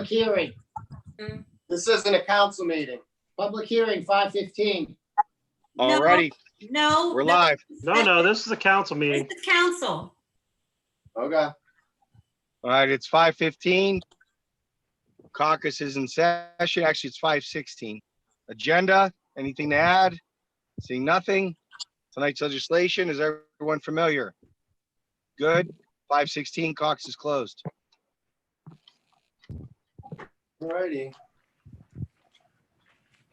hearing. This isn't a council meeting. Public hearing, 5:15. Alrighty, No. we're live. No, this is a council This meeting. is council. Okay. All right, it's 5:15. Caucus is in session. Actually, it's 5:16. Agenda, anything to add? Seeing nothing. Tonight's legislation, is everyone familiar? Good. 5:16, caucus is closed. Alrighty.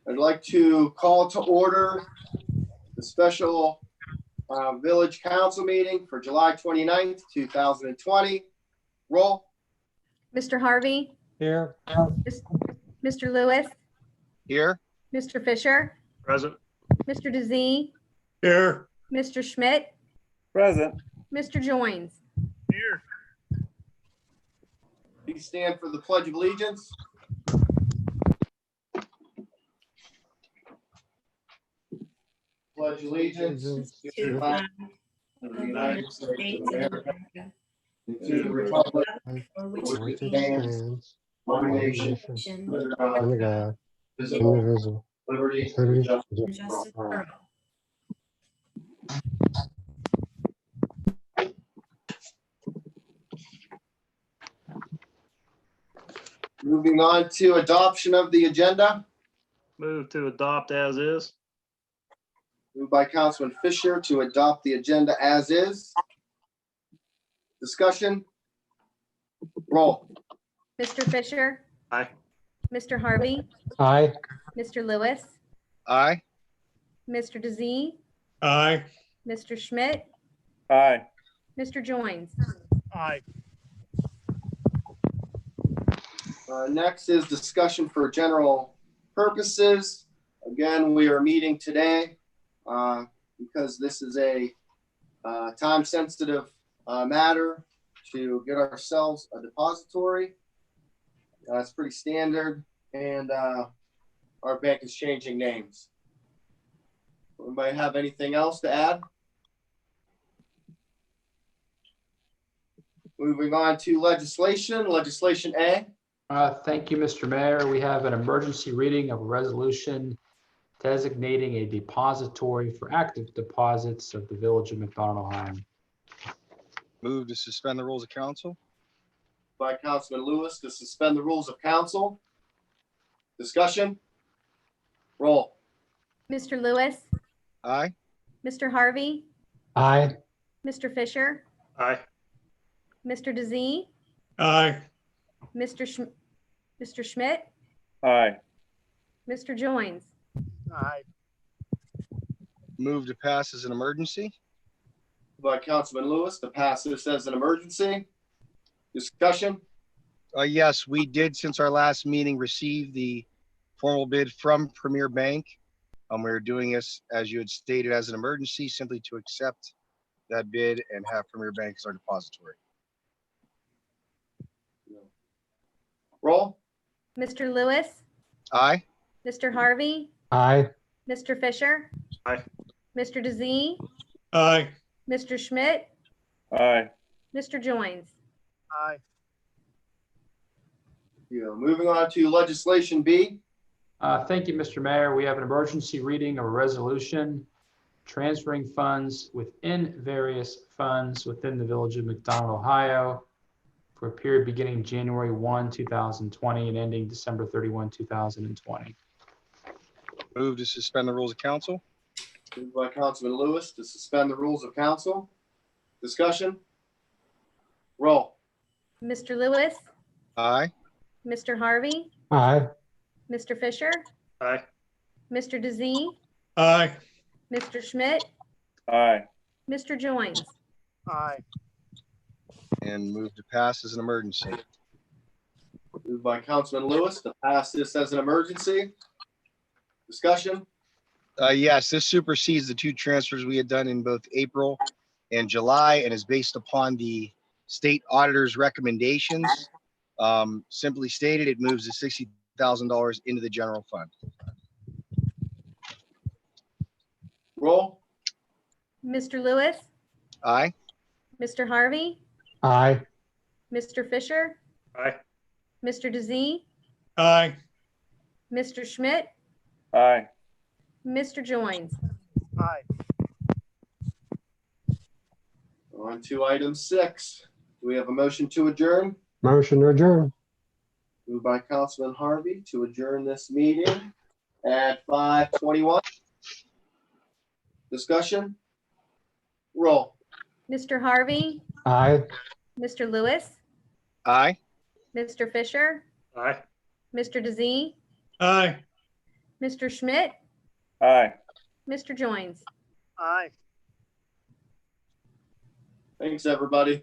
I'd like to call to order the special village council meeting for July 29th, 2020. Roll. Mr. Harvey, Here. Mr. Lewis, Here, Mr. Fisher, Present. Mr. DeZee, Here. Mr. Schmidt, Present. Mr. Joins. Here. Please stand for the Pledge of Allegiance. Pledge allegiance to the flag of the United States of America and to the republic For which for it which it stands, one nation, nation, under Under God, God, visible, indivisible, liberty, liberty, and justice. and justice for all. Moving on to adoption of the agenda, Move to adopt as is. moved by Councilman Fisher to adopt the agenda as is. Discussion. Roll. Mr. Fisher, Aye. Mr. Harvey, aye. Mr. Lewis, aye. Mr. DeZee, Aye. Mr. Schmidt, Aye. Mr. Joins. Aye. Next is discussion for general purposes. Again, we are meeting today because this is a time-sensitive matter to get ourselves a depository. It's pretty standard, and our bank is changing names. Anybody have anything else to add? Moving on to legislation, legislation A. Thank you, Mr. Mayor. We have an emergency reading of a resolution designating a depository for active deposits of the Village of McDonald, Ohio. Move to suspend the rules of council. By Councilman Lewis to suspend the rules of council. Discussion. Roll. Mr. Lewis, Aye. Mr. Harvey, Aye. Mr. Fisher, Aye. Mr. DeZee, Aye. Mr. Schmidt, Aye. Mr. Joins. Aye. Move to pass as an emergency. By Councilman Lewis to pass this as an emergency. Discussion. Yes, we did, since our last meeting, receive the formal bid from Premier Bank. We're doing this, as you had stated, as an emergency, simply to accept that bid and have Premier Bank as our depository. Roll. Mr. Lewis, Aye. Mr. Harvey, Aye. Mr. Fisher, Aye. Mr. DeZee, Aye. Mr. Schmidt, Aye. Mr. Joins. Aye. Moving on to legislation B. Thank you, Mr. Mayor. We have an emergency reading of a resolution transferring funds within various funds within the Village of McDonald, Ohio for a period beginning January 1, 2020 and ending December 31, 2020. Move to suspend the rules of council. Moved by Councilman Lewis to suspend the rules of council. Discussion. Roll. Mr. Lewis, Aye. Mr. Harvey, Aye. Mr. Fisher, Aye. Mr. DeZee, Aye. Mr. Schmidt, Aye. Mr. Joins. Aye. And move to pass as an emergency. Moved by Councilman Lewis to pass this as an emergency. Discussion. Yes, this supersedes the two transfers we had done in both April and July and is based upon the state auditor's recommendations. Simply stated, it moves the $60,000 into the general fund. Roll. Mr. Lewis, Aye. Mr. Harvey, Aye. Mr. Fisher, Aye. Mr. DeZee, Aye. Mr. Schmidt, Aye. Mr. Joines. Aye. On to item 6. Do we have a motion to adjourn? Motion to adjourn. Moved by Councilman Harvey to adjourn this meeting at 5:21. Discussion? Roll. Mr. Harvey, Aye. Mr. Lewis, Aye. Mr. Fisher, Aye. Mr. DeZee, Aye. Mr. Schmidt, Aye. Mr. Joines. Aye. Thanks, everybody.